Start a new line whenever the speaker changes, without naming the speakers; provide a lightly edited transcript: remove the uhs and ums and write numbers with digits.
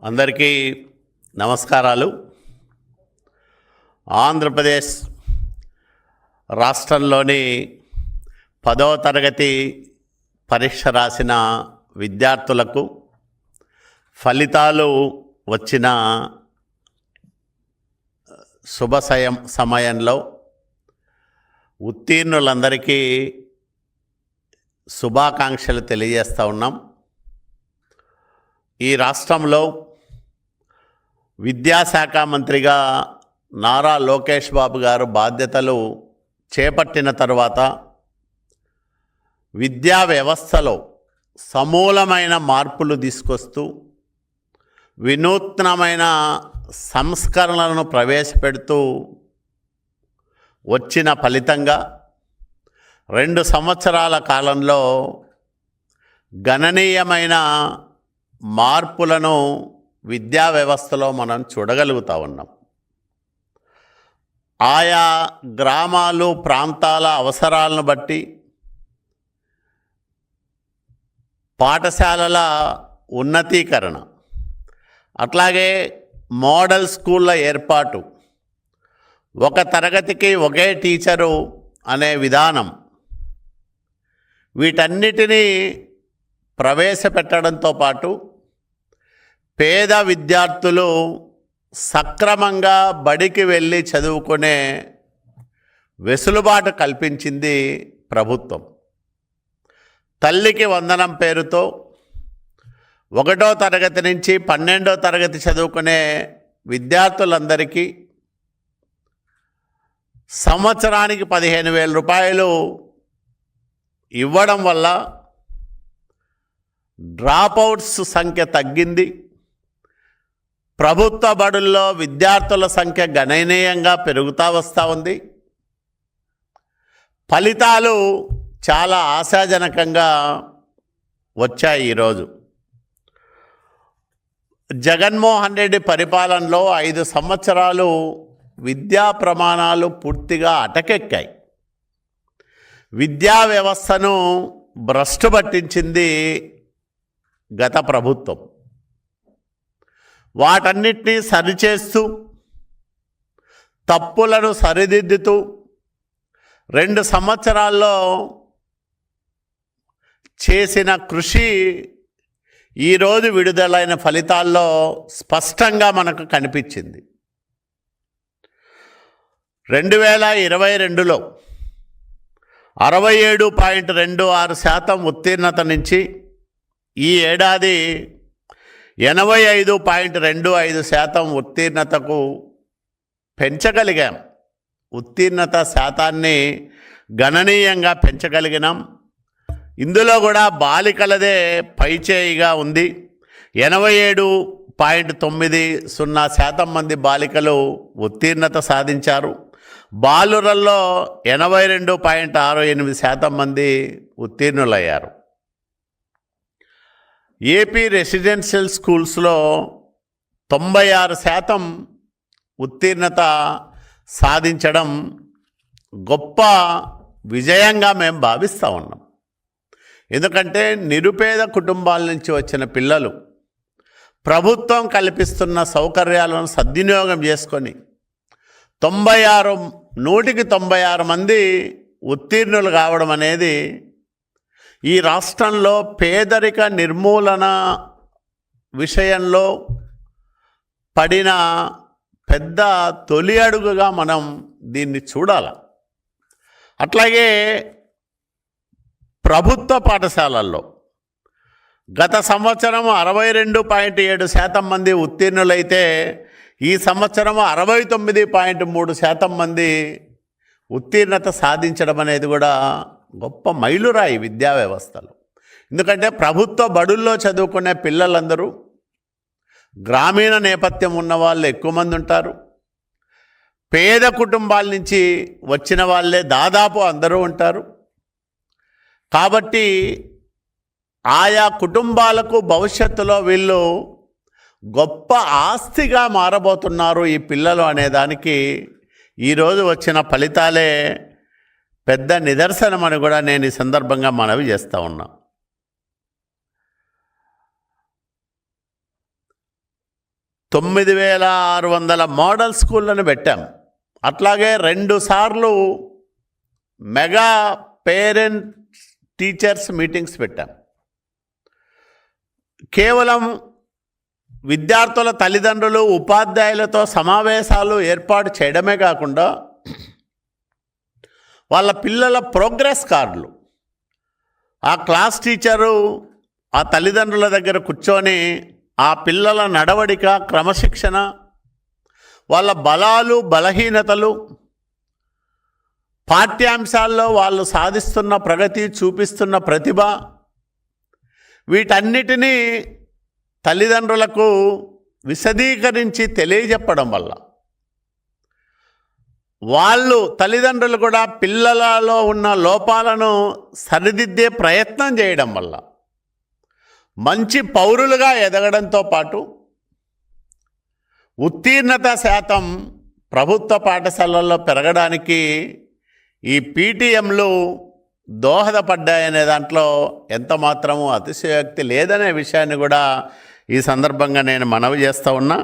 అందరికీ నమస్కారాలు. ఆంధ్రప్రదేశ్ రాష్ట్రంలోని 10వ తరగతి పరీక్ష రాసిన విద్యార్థులకు ఫలితాలు వచ్చిన సమయంలో ఉత్తీర్ణులందరికీ శుభాకాంక్షలు తెలియజేస్తూ ఉన్నాం. ఈ రాష్ట్రంలో విద్యాశాఖ మంత్రిగా నారా లోకేష్ బాబు గారు బాధ్యతలు చేపట్టిన తర్వాత విద్యా వ్యవస్థలో సమూలమైన మార్పులు తీసుకొస్తూ వినూత్నమైన సంస్కరణలను ప్రవేశపెడుతూ వచ్చిన ఫలితంగా 2 సంవత్సరాల కాలంలో గణనీయమైన మార్పులను విద్యా వ్యవస్థలో మనం చూడగలుగుతా ఉన్నాం. ఆయా గ్రామాలు ప్రాంతాల అవసరాలను బట్టి పాఠశాలల ఉన్నతీకరణ, అట్లాగే మోడల్ స్కూళ్ళ ఏర్పాటు, ఒక తరగతికి ఒకే టీచరు అనే విధానం, వీటన్నిటినీ ప్రవేశపెట్టడంతో పాటు పేద విద్యార్థులు సక్రమంగా బడికి వెళ్ళి చదువుకునే వెసులుబాటు కల్పించింది ప్రభుత్వం. తల్లికి వందనం పేరుతో 1వ తరగతి నుంచి 12వ తరగతి చదువుకునే విద్యార్థులందరికీ సంవత్సరానికి 15,000 రూపాయలు ఇవ్వడం వల్ల డ్రాపౌట్స్ సంఖ్య తగ్గింది. ప్రభుత్వ బడుల్లో విద్యార్థుల సంఖ్య గణనీయంగా పెరుగుతూ వస్తూ ఉంది. ఫలితాలు చాలా ఆశాజనకంగా వచ్చాయి. ఈరోజు జగన్మోహన్ రెడ్డి పరిపాలనలో 5 సంవత్సరాలు విద్యా ప్రమాణాలు పూర్తిగా అటకెక్కాయి. విద్యా వ్యవస్థను భ్రష్టు పట్టించింది గత ప్రభుత్వం. వాటన్నిటినీ సరిచేస్తూ తప్పులను సరిదిద్దుతూ 2 సంవత్సరాల్లో చేసిన కృషి ఈరోజు విడుదలైన ఫలితాల్లో స్పష్టంగా మనకు కనిపించింది. 2022లో 67.26% ఉత్తీర్ణత నుంచి ఈ ఏడాది 85.25% ఉత్తీర్ణతకు పెంచగలిగాం. ఉత్తీర్ణత శాతాన్ని గణనీయంగా పెంచగలిగినాం. ఇందులో కూడా బాలికలదే పైచేయిగా ఉంది. 87.90% మంది బాలికలు ఉత్తీర్ణత సాధించారు. బాలురల్లో 82.68% మంది ఉత్తీర్ణులయ్యారు. ఏపీ రెసిడెన్షియల్ స్కూల్స్లో 96% ఉత్తీర్ణత సాధించడం గొప్ప విజయంగా మేము భావిస్తూ ఉన్నాం. ఎందుకంటే నిరుపేద కుటుంబాల నుంచి వచ్చిన పిల్లలు ప్రభుత్వం కల్పిస్తున్న సౌకర్యాలను సద్వినియోగం చేసుకొని 96 మంది ఉత్తీర్ణులు కావడం అనేది ఈ రాష్ట్రంలో పేదరిక నిర్మూలన విషయంలో పడిన పెద్ద తొలి అడుగుగా మనం దీన్ని చూడాలి. అట్లాగే ప్రభుత్వ పాఠశాలల్లో గత సంవత్సరం 62.7% మంది ఉత్తీర్ణులైతే ఈ సంవత్సరం 69.3% మంది ఉత్తీర్ణత సాధించడం అనేది కూడా గొప్ప మైలురాయి విద్యా వ్యవస్థలో. ఎందుకంటే ప్రభుత్వ బడుల్లో చదువుకునే పిల్లలందరూ గ్రామీణ నేపథ్యం ఉన్న వాళ్ళు ఎక్కువ మంది ఉంటారు. పేద కుటుంబాల నుంచి వచ్చిన వాళ్ళే దాదాపు అందరూ ఉంటారు. కాబట్టి ఆయా కుటుంబాలకు భవిష్యత్తులో వీళ్ళు గొప్ప ఆస్తిగా మారబోతున్నారు ఈ పిల్లలు అనేదానికి ఈరోజు వచ్చిన ఫలితాలే పెద్ద నిదర్శనమని కూడా నేను ఈ సందర్భంగా మనవి చేస్తూ ఉన్నా. 9600 మోడల్ స్కూళ్ళను పెట్టాం. అట్లాగే 2 సార్లు మెగా పేరెంట్ టీచర్స్ మీటింగ్స్ పెట్టాం. కేవలం విద్యార్థుల తల్లిదండ్రులు ఉపాధ్యాయులతో సమావేశాలు ఏర్పాటు చేయడమే కాకుండా వాళ్ళ పిల్లల ప్రోగ్రెస్ కార్డులు ఆ క్లాస్ టీచరు ఆ తల్లిదండ్రుల దగ్గర కూర్చొని ఆ పిల్లల నడవడిక, క్రమశిక్షణ, వాళ్ళ బలాలు, బలహీనతలు, పాఠ్యాంశాల్లో వాళ్ళు సాధిస్తున్న ప్రగతి, చూపిస్తున్న ప్రతిభ, వీటన్నిటినీ తల్లిదండ్రులకు విశదీకరించి తెలియజెప్పడం వల్ల తల్లిదండ్రులు కూడా పిల్లలలో ఉన్న లోపాలను సరిదిద్దే ప్రయత్నం చేయడం వల్ల మంచి పౌరులుగా ఎదగడంతో పాటు ఉత్తీర్ణత శాతం ప్రభుత్వ పాఠశాలల్లో పెరగడానికి ఈ పీటీఎంలు దోహదపడ్డాయనే దాంట్లో ఎంత మాత్రము అతిశయోక్తి లేదనే విషయాన్ని కూడా ఈ సందర్భంగా నేను మనవి చేస్తూ ఉన్నా.